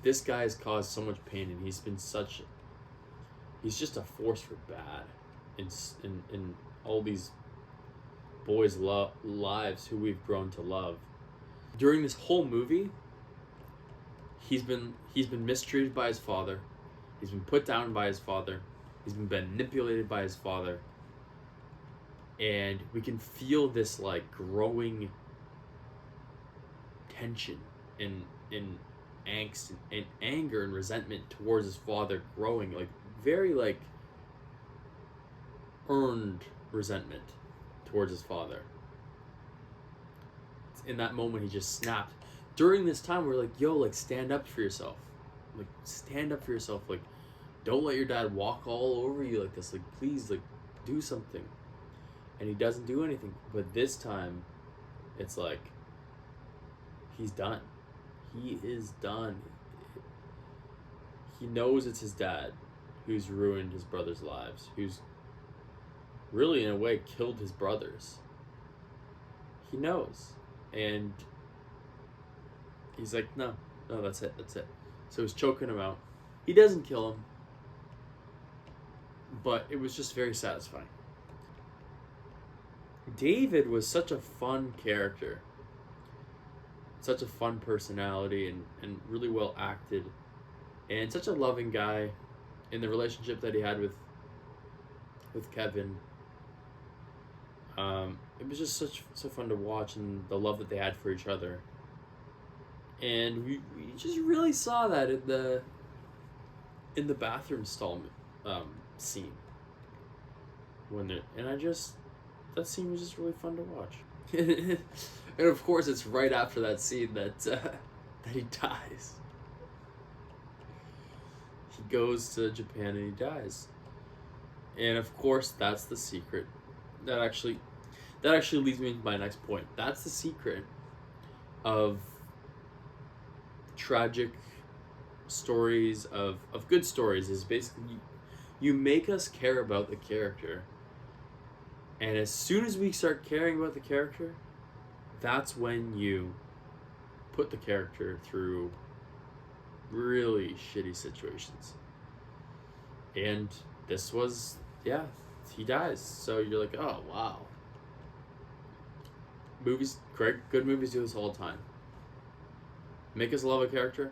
this guy has caused so much pain, and he's just a force for bad in all these boys' lives who we've grown to love. During this whole movie, he's been mistreated by his father. He's been put down by his father. He's been manipulated by his father. And we can feel this like growing tension and angst and anger and resentment towards his father growing, like very like earned resentment towards his father. In that moment, he just snapped. During this time, we're like, yo, like, stand up for yourself. Like, stand up for yourself. Like, don't let your dad walk all over you like this. Like, please, like, do something. And he doesn't do anything. But this time, it's like, he's done. He is done. He knows it's his dad who's ruined his brother's lives, who's really, in a way, killed his brothers. He knows. And he's like, no, that's it. So he's choking him out. He doesn't kill him, but it was just very satisfying. David was such a fun character, such a fun personality, and really well acted, and such a loving guy in the relationship that he had with Kevin. It was just so fun to watch, and the love that they had for each other. And we just really saw that in the bathroom stall scene. That scene was just really fun to watch. And of course, it's right after that scene that he dies. He goes to Japan and he dies. And of course, that's the secret. That actually leads me to my next point. That's the secret of tragic stories, of good stories, is basically you make us care about the character. And as soon as we start caring about the character, that's when you put the character through really shitty situations. And this was, he dies. So you're like, oh, wow. Movies, great, good movies do this all the time. Make us love a character,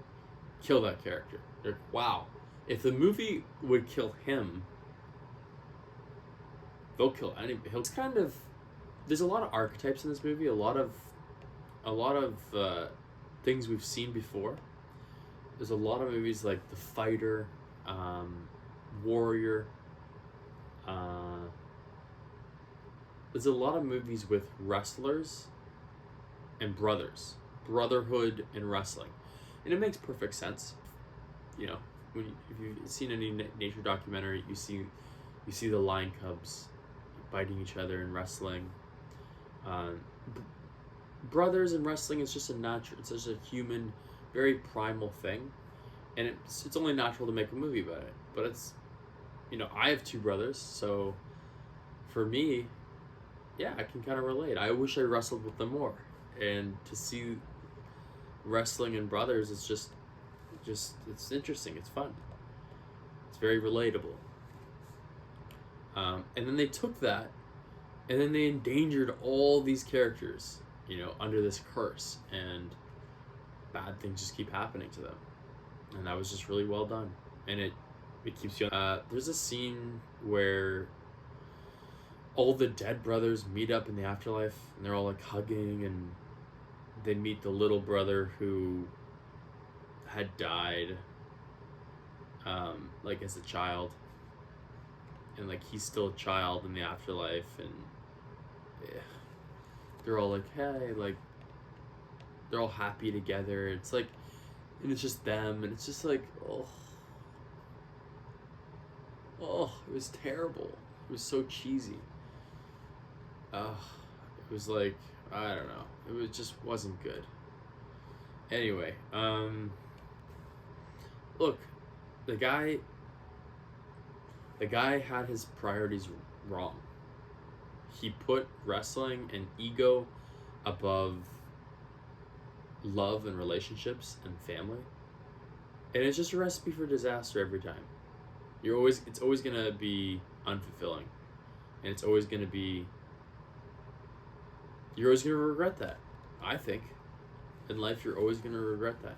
kill that character. Like, wow. If the movie would kill him, they'll kill anybody. It's kind of, there's a lot of archetypes in this movie, a lot of things we've seen before. There's a lot of movies like The Fighter, Warrior. There's a lot of movies with wrestlers and brothers, brotherhood in wrestling, and it makes perfect sense. You know, if you've seen any nature documentary, you see the lion cubs biting each other in wrestling. Brothers in wrestling is just it's just a human, very primal thing, and it's only natural to make a movie about it. But it's, I have two brothers, so for me, I can kind of relate. I wish I wrestled with them more, and to see wrestling and brothers, it's just it's interesting. It's fun. It's very relatable. And then they took that, and then they endangered all these characters, under this curse, and bad things just keep happening to them. And that was just really well done. And it keeps you. There's a scene where all the dead brothers meet up in the afterlife, and they're all like hugging, and they meet the little brother who had died, like as a child, and like he's still a child in the afterlife, and they're all like, hey, like they're all happy together. It's like, and it's just them, and it's just like, it was terrible. It was so cheesy. It was like, I don't know. It just wasn't good. Anyway, look, the guy had his priorities wrong. He put wrestling and ego above love and relationships and family. And it's just a recipe for disaster every time. It's always gonna be unfulfilling, and it's always gonna be. You're always gonna regret that. I think, in life, you're always gonna regret that.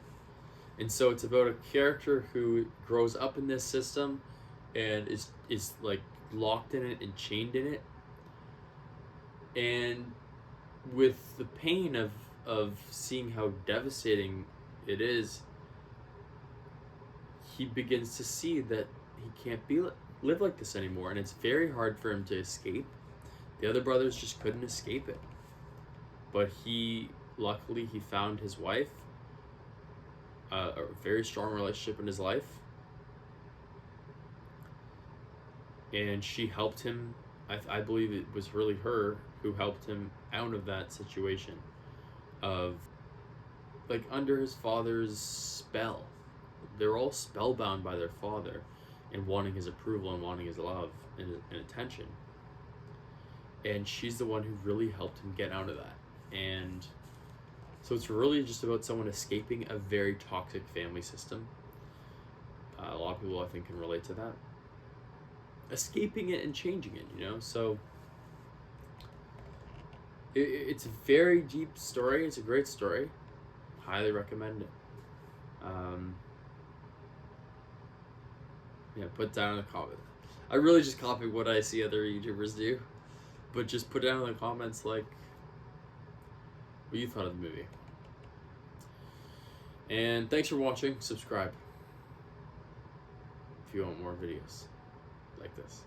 And so it's about a character who grows up in this system, and is like locked in it and chained in it, and with the pain of seeing how devastating it is, he begins to see that he can't live like this anymore, and it's very hard for him to escape. The other brothers just couldn't escape it, but luckily he found his wife, a very strong relationship in his life, and she helped him. I believe it was really her who helped him out of that situation of, like, under his father's spell. They're all spellbound by their father and wanting his approval and wanting his love and attention. And she's the one who really helped him get out of that. And so it's really just about someone escaping a very toxic family system. A lot of people, I think, can relate to that. Escaping it and changing it, So it's a very deep story. It's a great story. Highly recommend it. Yeah, put down in the comment. I really just copy what I see other YouTubers do, but just put down in the comments, like, what you thought of the movie. And thanks for watching. Subscribe if you want more videos like this.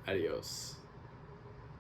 Adios.